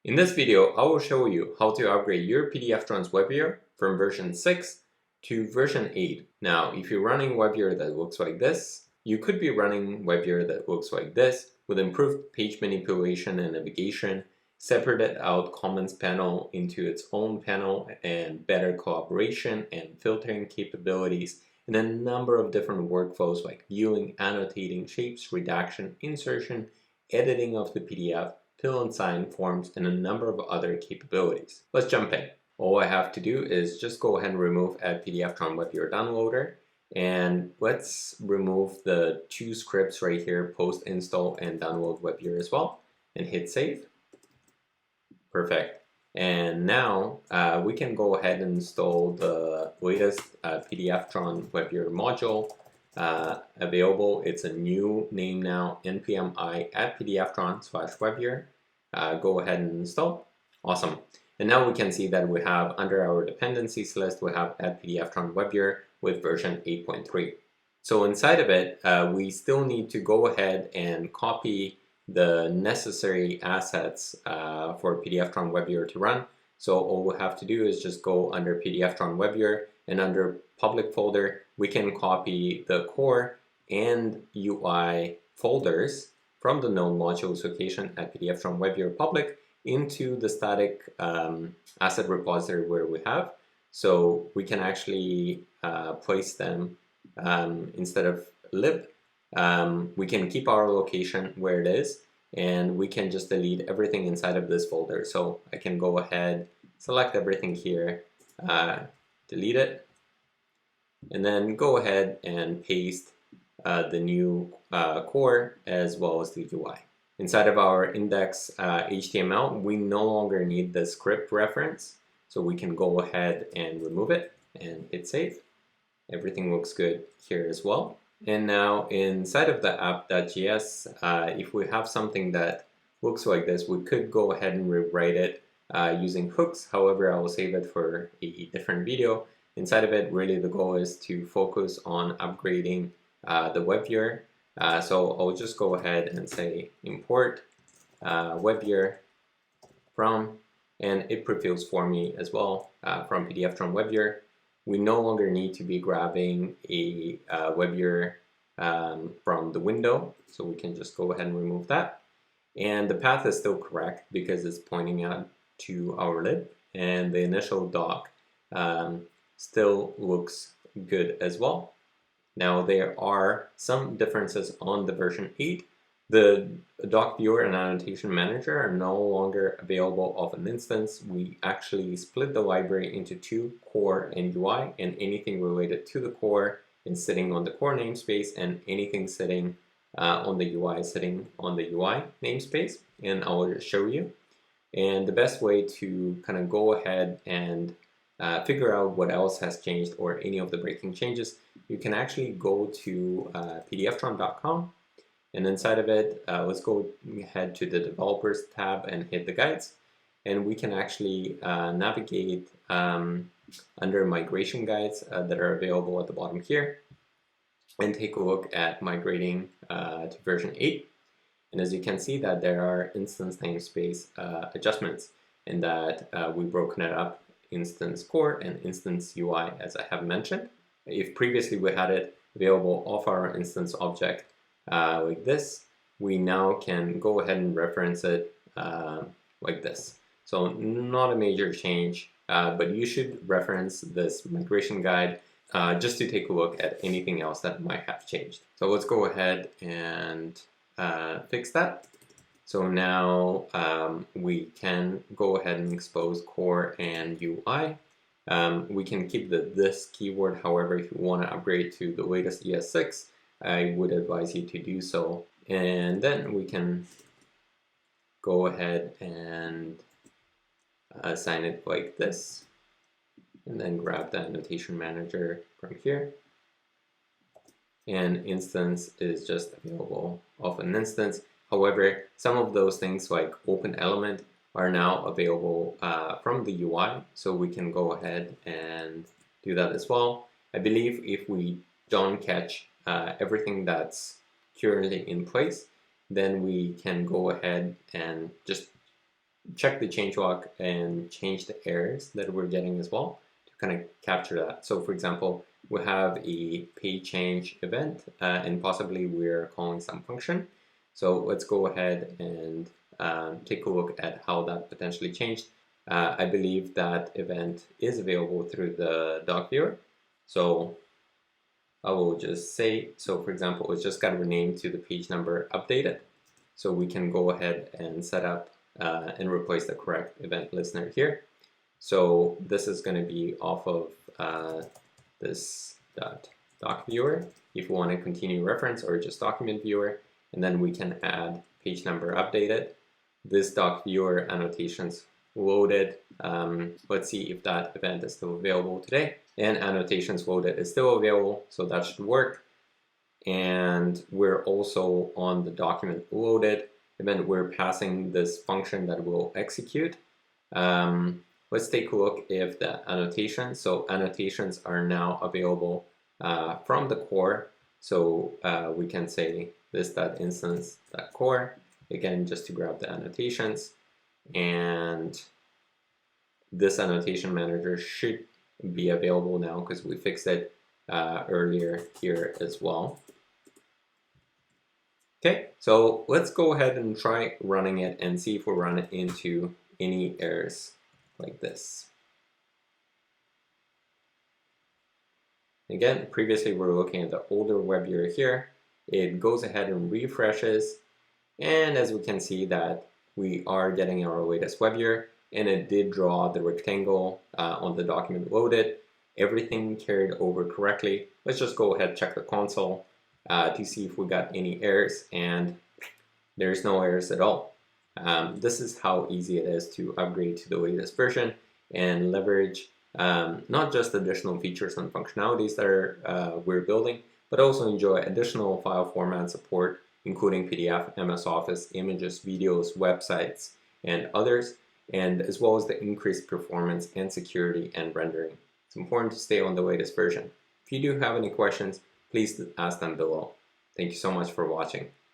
In this video, I will show you how to upgrade your PDFTron's WebViewer from version 6 to version 8. Now, if you're running WebViewer that looks like this, you could be running WebViewer that looks like this with improved page manipulation and navigation, separated out comments panel into its own panel, and better collaboration and filtering capabilities, and a number of different workflows like viewing, annotating, shapes, redaction, insertion, editing of the PDF, fill and sign forms, and a number of other capabilities. Let's jump in. All I have to do is just go ahead and remove a PDFTron WebViewer downloader, and let's remove the two scripts right here, post install and download WebViewer as well, and hit save. Perfect. And now we can go ahead and install the latest PDFTron WebViewer module available. It's a new name now, npmi at pdftron/WebViewer. Go ahead and install. Awesome. And now we can see that we have under our dependencies list, we have at PDFTron WebViewer with version 8.3. So inside of it, we still need to go ahead and copy the necessary assets for PDFTron WebViewer to run. So all we have to do is just go under PDFTron WebViewer, and under public folder, we can copy the core and UI folders from the known modules location at PDFTron WebViewer public into the static asset repository where we have. So we can actually place them instead of lib. We can keep our location where it is, and we can just delete everything inside of this folder. So I can go ahead, select everything here, delete it, and then go ahead and paste the new core as well as the UI. Inside of our index HTML, we no longer need the script reference, so we can go ahead and remove it and hit save. Everything looks good here as well. And now inside of the app.js, if we have something that looks like this, we could go ahead and rewrite it using hooks. However, I will save it for a different video. Inside of it, really the goal is to focus on upgrading the WebViewer. So I'll just go ahead and say import WebViewer from, and it prefills for me as well from PDFTron WebViewer. We no longer need to be grabbing a WebViewer from the window, so we can just go ahead and remove that. And the path is still correct because it's pointing out to our lib, and the initial doc still looks good as well. Now there are some differences on the version 8. The doc viewer and annotation manager are no longer available of an instance. We actually split the library into two, core and UI, and anything related to the core is sitting on the core namespace, and anything sitting on the UI is sitting on the UI namespace, and I will just show you. And the best way to kind of go ahead and figure out what else has changed or any of the breaking changes, you can actually go to pdftron.com, and inside of it, let's go ahead to the developers tab and hit the guides, and we can actually navigate under migration guides that are available at the bottom here, and take a look at migrating to version 8. And as you can see that there are instance namespace adjustments, and that we've broken it up instance core and instance UI, as I have mentioned. If previously we had it available off our instance object like this, we now can go ahead and reference it like this. So not a major change, but you should reference this migration guide just to take a look at anything else that might have changed. So let's go ahead and fix that. So now we can go ahead and expose core and UI. We can keep this keyword. However, if you want to upgrade to the latest ES6, I would advise you to do so. And then we can go ahead and assign it like this, and then grab the annotation manager from here. And instance is just available of an instance. However, some of those things like open element are now available from the UI, so we can go ahead and do that as well. I believe if we don't catch everything that's currently in place, then we can go ahead and just check the changelog and change the errors that we're getting as well to kind of capture that. So for example, we have a page change event and possibly we're calling some function. So let's go ahead and take a look at how that potentially changed. I believe that event is available through the WebViewer. So I will just say, so for example, it's just got renamed to the page number updated. So we can go ahead and set up and replace the correct event listener here. So this is going to be off of this doc viewer if we want to continue reference, or just document viewer, and then we can add page number updated. This doc viewer annotations loaded. Let's see if that event is still available today. And annotations loaded is still available, so that should work. And we're also on the document loaded event. We're passing this function that will execute. Let's take a look if the annotations. So annotations are now available from the core. So we can say this.instance.core again, just to grab the annotations. And this annotation manager should be available now because we fixed it earlier here as well. Okay, so let's go ahead and try running it and see if we run into any errors like this. Again, previously we were looking at the older WebViewer here. It goes ahead and refreshes, and as we can see that we are getting our latest WebViewer, and it did draw the rectangle on the document loaded. Everything carried over correctly. Let's just go ahead and check the console to see if we got any errors, and there's no errors at all. This is how easy it is to upgrade to the latest version and leverage not just additional features and functionalities that we're building, but also enjoy additional file format support, including PDF, MS Office, images, videos, websites, and others, and as well as the increased performance and security and rendering. It's important to stay on the latest version. If you do have any questions, please ask them below. Thank you so much for watching.